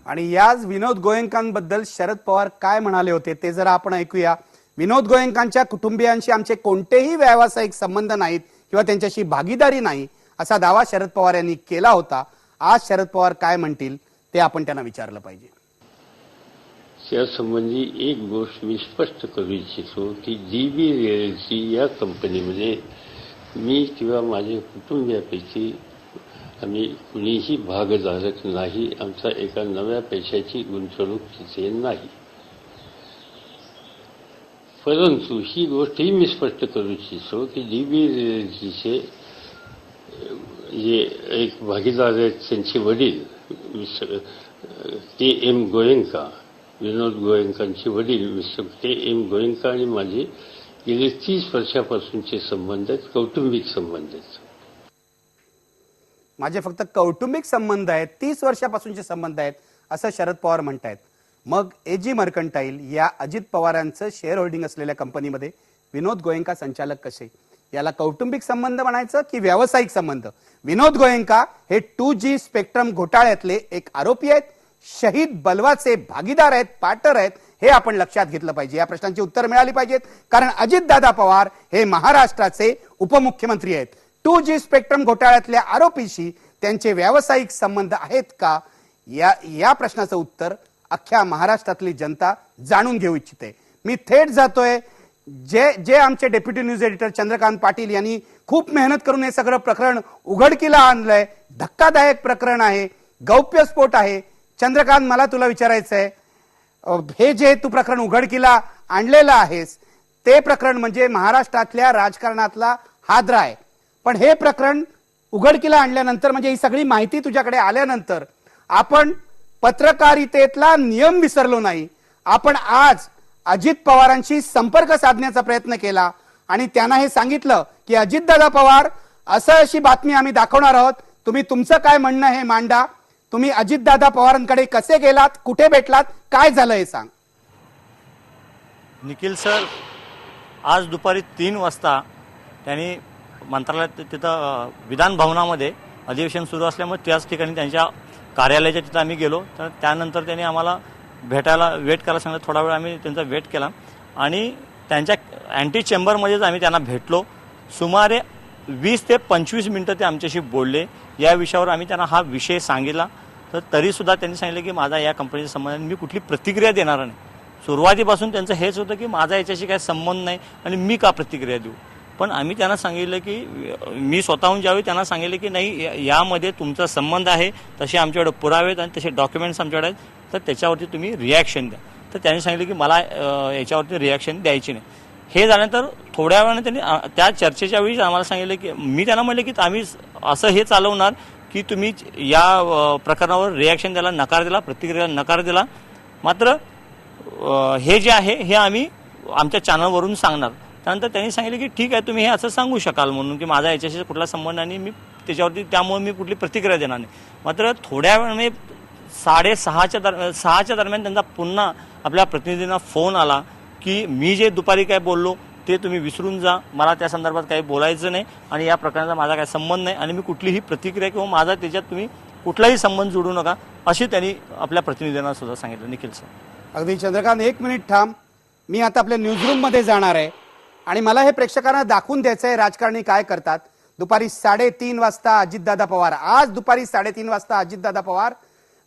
आणि याच विनोद गोयंकांबद्दल शरद पवार काय म्हणाले होते ते जरा आपण ऐकूया। विनोद गोयंकांच्या कुटुंबियांशी आमचे कोणतेही व्यावसायिक संबंध नाहीत किंवा त्यांच्याशी भागीदारी नाही असा दावा शरद पवार यांनी केला होता। आज शरद पवार काय म्हणतील ते आपण त्यांना विचारलं पाहिजे। त्यासंबंधी एक गोष्ट मी स्पष्ट करू इच्छितो की जीबी रिअल्टी या कंपनीमध्ये मी किंवा माझे कुटुंबियापैकी आम्ही कुणीही भागधारक नाही। आमचा एका नव्या पैशाची गुंतवणूक तिथे नाही। परंतु ही गोष्टही मी स्पष्ट करू इच्छितो की जीबी रिअल्टीचे जे एक भागीदार आहेत त्यांचे वडील के.एम. गोयंका, विनोद गोयंकांचे वडील मिस्टर के.एम. गोयंका आणि माझे गेले 30 वर्षापासूनचे संबंध आहेत, कौटुंबिक संबंध आहेत। माझे फक्त कौटुंबिक संबंध आहेत, 30 वर्षापासूनचे संबंध आहेत असं शरद पवार म्हणतायत। मग एजी मर्कंटाईल या अजित पवारांचं शेअर होल्डिंग असलेल्या कंपनीमध्ये विनोद गोयंका संचालक कसे? याला कौटुंबिक संबंध म्हणायचं की व्यावसायिक संबंध? विनोद गोयंका हे 2G स्पेक्ट्रम घोटाळ्यातले एक आरोपी आहेत, शहीद बलवाचे भागीदार आहेत, पार्टनर आहेत, हे आपण लक्षात घेतलं पाहिजे। या प्रश्नांची उत्तर मिळाली पाहिजेत, कारण अजितदादा पवार हे महाराष्ट्राचे उपमुख्यमंत्री आहेत। 2G स्पेक्ट्रम घोटाळ्यातल्या आरोपीशी त्यांचे व्यावसायिक संबंध आहेत का, या प्रश्नाचं उत्तर अख्ख्या महाराष्ट्रातली जनता जाणून घेऊ इच्छिते। मी थेट जातोय जे आमचे deputy news editor Chandrakant Patil यांनी खूप मेहनत करून हे सगळं प्रकरण उघडकीला आणलंय। धक्कादायक प्रकरण आहे, गौप्यस्फोट आहे। चंद्रकांत, मला तुला विचारायचं आहे, हे जे तू प्रकरण उघडकीला आणलेलं आहेस ते प्रकरण म्हणजे महाराष्ट्रातल्या राजकारणातला हादरा आहे, पण हे प्रकरण उघडकीला आणल्यानंतर म्हणजे ही सगळी माहिती तुझ्याकडे आल्यानंतर आपण पत्रकारितेतला नियम विसरलो नाही। आपण आज अजित पवारांशी संपर्क साधण्याचा प्रयत्न केला आणि त्यांना हे सांगितलं की अजितदादा पवार अशी बातमी आम्ही दाखवणार आहोत, तुम्ही तुमचं काय म्हणणं हे मांडा। तुम्ही अजितदादा पवारांकडे कसे गेलात, कुठे भेटलात, काय झालं हे सांग। निखिल सर, आज दुपारी 3 वाजता त्यांनी मंत्रालयात तिथं विधान भवनामध्ये अधिवेशन सुरू असल्यामुळे त्याच ठिकाणी त्यांच्या कार्यालयाच्या तिथं आम्ही गेलो। तर त्यानंतर त्यांनी आम्हाला भेटायला वेट करायला सांगितलं। थोडा वेळ आम्ही त्यांचा वेट केला आणि त्यांच्या अँटी चेंबरमध्येच आम्ही त्यांना भेटलो। सुमारे 20 ते 25 मिनिटं ते आमच्याशी बोलले। या विषयावर आम्ही त्यांना हा विषय सांगितला, तर तरीसुद्धा त्यांनी सांगितलं की माझा या कंपनीचा संबंध, मी कुठली प्रतिक्रिया देणार नाही। सुरुवातीपासून त्यांचं हेच होतं की माझा याच्याशी काही संबंध नाही आणि मी का प्रतिक्रिया देऊ। पण आम्ही त्यांना सांगितलं की मी स्वतःहून ज्यावेळी त्यांना सांगितलं की नाही, यामध्ये तुमचा संबंध आहे, तसे आमच्याकडे पुरावे आहेत आणि तसे डॉक्युमेंट्स आमच्याकडे आहेत, तर त्याच्यावरती तुम्ही रिॲक्शन द्या। तर त्यांनी सांगितलं की मला याच्यावरती रिॲक्शन द्यायची नाही। हे झाल्यानंतर थोड्या वेळाने त्यांनी त्या चर्चेच्या वेळी आम्हाला सांगितलं की मी त्यांना म्हटलं की आम्ही असं हे चालवणार की तुम्ही या प्रकरणावर रिॲक्शन द्यायला नकार दिला, प्रतिक्रियाला नकार दिला, मात्र हे जे आहे हे आम्ही आमच्या चॅनलवरून सांगणार। त्यानंतर त्यांनी सांगितलं की ठीक आहे, तुम्ही हे असं सांगू शकाल म्हणून की माझा याच्याशी कुठला संबंध नाही, मी त्याच्यावरती त्यामुळे मी कुठली प्रतिक्रिया देणार नाही। मात्र थोड्या वेळाने 6:30च्या दरम्यान त्यांचा पुन्हा आपल्या प्रतिनिधींना फोन आला की मी जे दुपारी काय बोललो ते तुम्ही विसरून जा, मला त्या संदर्भात काही बोलायचं नाही आणि या प्रकरणाचा माझा काही संबंध नाही आणि मी कुठलीही प्रतिक्रिया किंवा माझा त्याच्यात तुम्ही कुठलाही संबंध जोडू नका, अशी त्यांनी आपल्या प्रतिनिधींना सुद्धा सांगितलं। निखिल सर, अगदी चंद्रकांत, 1 मिनिट थांब। मी आता आपल्या न्यूजरूम मध्ये जाणार आहे आणि मला हे प्रेक्षकांना दाखवून द्यायचं आहे राजकारणी काय करतात। दुपारी 3:30 वाजता अजितदादा पवार, आज दुपारी 3:30 वाजता अजितदादा पवार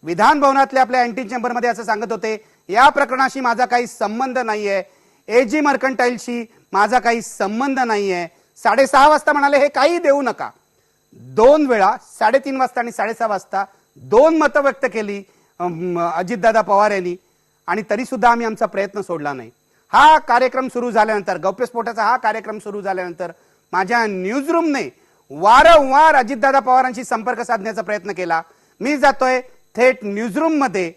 विधान भवनातल्या आपल्या अँटी चेंबरमध्ये असं सांगत होते, या प्रकरणाशी माझा काही संबंध नाहीये, एजी मर्कंटाईलशी माझा काही संबंध नाहीये। 6:30 वाजता म्हणाले हे काही देऊ नका। 2 वेळा 3:30 वाजता आणि 6:30 वाजता 2 मतं व्यक्त केली अजितदादा पवार यांनी, आणि तरी सुद्धा आम्ही आमचा प्रयत्न सोडला नाही। हा कार्यक्रम सुरू झाल्यानंतर, गौप्यस्फोटाचा हा कार्यक्रम सुरू झाल्यानंतर माझ्या न्यूजरूमने वारंवार अजितदादा पवारांशी संपर्क साधण्याचा प्रयत्न केला। मी जातोय थेट न्यूजरूम मध्ये,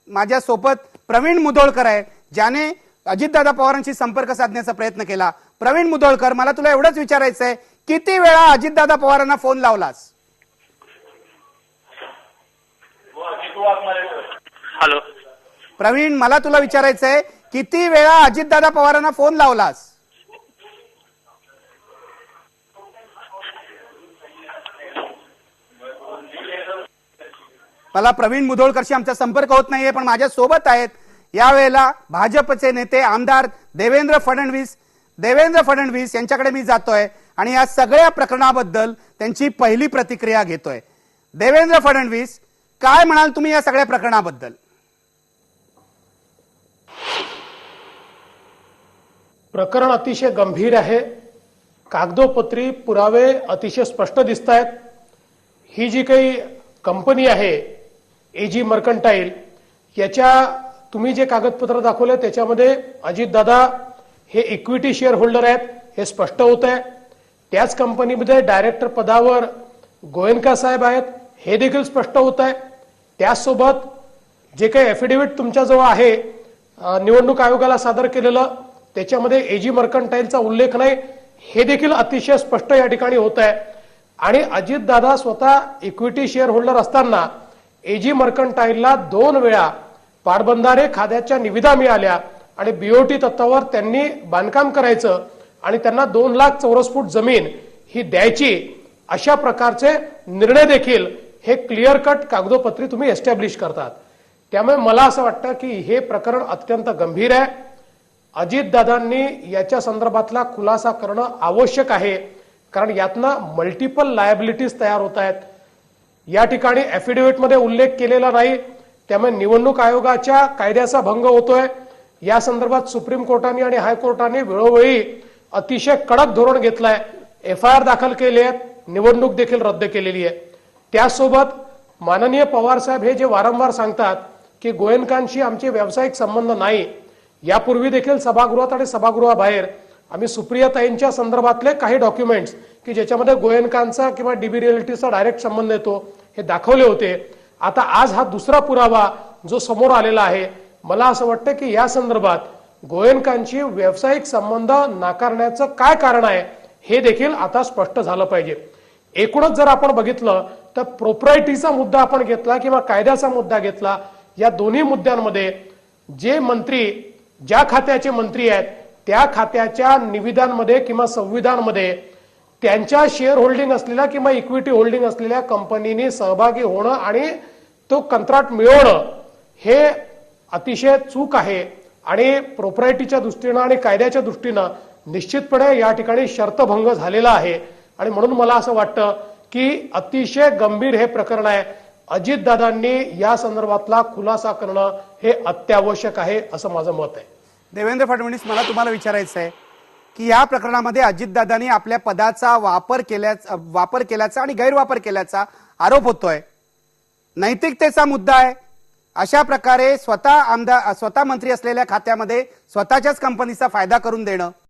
माझ्यासोबत प्रवीण मुधोळकर आहे ज्याने अजितदादा पवारांशी संपर्क साधण्याचा प्रयत्न केला। प्रवीण मुधोळकर, मला तुला एवढंच विचारायचं आहे, किती वेळा अजितदादा पवारांना फोन लावलास? हॅलो प्रवीण, मला तुला विचारायचं आहे, किती वेळा अजितदादा पवारांना फोन लावलास? मला प्रवीण मुधोळकरशी आमचा संपर्क होत नाहीये, पण माझ्या सोबत आहेत यावेळेला भाजपचे नेते आमदार देवेंद्र फडणवीस यांच्याकडे मी जातोय आणि या सगळ्या प्रकरणाबद्दल त्यांची पहिली प्रतिक्रिया घेतोय. देवेंद्र फडणवीस, काय म्हणाल तुम्ही या सगळ्या प्रकरणाबद्दल? प्रकरण अतिशय गंभीर आहे. कागदोपत्री पुरावे अतिशय स्पष्ट दिसत आहेत. ही जी काही कंपनी आहे एजी मर्कंटाईल, याच्या तुम्ही जे कागदपत्र दाखवले त्याच्यामध्ये अजितदादा हे इक्विटी शेअर होल्डर आहेत हे स्पष्ट होत आहे. त्याच कंपनीमध्ये डायरेक्टर पदावर गोयंका साहेब आहेत हे देखील स्पष्ट होत आहे. त्याचसोबत जे काही ॲफिडेव्हिट तुमच्याजवळ आहे निवडणूक आयोगाला सादर केलेलं, त्याच्यामध्ये एजी मर्कंटाईलचा उल्लेख नाही हे देखील अतिशय स्पष्ट या ठिकाणी होत आहे. आणि अजितदादा स्वतः इक्विटी शेअर होल्डर असताना एजी मर्कंटाईलला 2 वेळा पाटबंधारे खात्याच्या निविदा मिळाल्या आणि बीओटी तत्वावर त्यांनी बांधकाम करायचं आणि त्यांना 2 लाख चौरस फूट जमीन ही द्यायची, अशा प्रकारचे निर्णय देखील हे क्लिअर कट कागदोपत्री तुम्ही एस्टॅब्लिश करतात. त्यामुळे मला असं वाटतं की हे प्रकरण अत्यंत गंभीर आहे. अजितदादांनी याच्या संदर्भातला खुलासा करणं आवश्यक आहे, कारण यातनं मल्टिपल लायबिलिटीज तयार होत आहेत. या ठिकाणी ॲफिडेव्हिटमध्ये उल्लेख केलेला नाही, त्यामुळे निवडणूक आयोगाच्या कायद्याचा भंग होतोय. या संदर्भात सुप्रीम कोर्टाने आणि हायकोर्टाने वेळोवेळी अतिशय कडक धोरण घेतलंय. FIR दाखल केले आहेत, निवडणूक देखील रद्द केलेली आहे. त्यासोबत माननीय पवार साहेब हे जे वारंवार सांगतात की गोयंकांशी आमचे व्यावसायिक संबंध नाही, यापूर्वी देखील सभागृहात आणि सभागृहाबाहेर आम्ही सुप्रियाताईंच्या संदर्भातले काही डॉक्युमेंट्स की ज्याच्यामध्ये गोयंकांचा किंवा डीबी रिअल्टीचा डायरेक्ट संबंध येतो हे दाखवले होते. आता आज हा दुसरा पुरावा जो समोर आलेला आहे, मला असं वाटतं की या संदर्भात गोयंकांची व्यावसायिक संबंध नाकारण्याचं काय कारण आहे हे देखील आता स्पष्ट झालं पाहिजे. एकूणच जर आपण बघितलं तर प्रोप्रायटीचा मुद्दा आपण घेतला किंवा कायद्याचा मुद्दा घेतला, या दोन्ही मुद्द्यांमध्ये जे मंत्री ज्या खात्याचे मंत्री आहेत त्या खात्याच्या निविदांमध्ये किंवा संविधानमध्ये त्यांच्या शेअर होल्डिंग असलेल्या किंवा इक्विटी होल्डिंग असलेल्या कंपनीने सहभागी होणं आणि तो कंत्राट मिळवणं हे अतिशय चूक आहे. आणि प्रोप्रायटीच्या दृष्टीनं आणि कायद्याच्या दृष्टीनं निश्चितपणे या ठिकाणी शर्तभंग झालेला आहे. आणि म्हणून मला असं वाटतं की अतिशय गंभीर हे प्रकरण आहे. अजितदादांनी या संदर्भातला खुलासा करणं हे अत्यावश्यक आहे असं माझं मत आहे. देवेंद्र फडणवीस, मला तुम्हाला विचारायचं आहे की या प्रकरणामध्ये अजितदादांनी आपल्या पदाचा वापर केल्याचा आणि गैरवापर केल्याचा आरोप होतोय. नैतिकतेचा मुद्दा आहे. अशा प्रकारे स्वतः मंत्री असलेल्या खात्यामध्ये स्वतःच्याच कंपनीचा फायदा करून देणं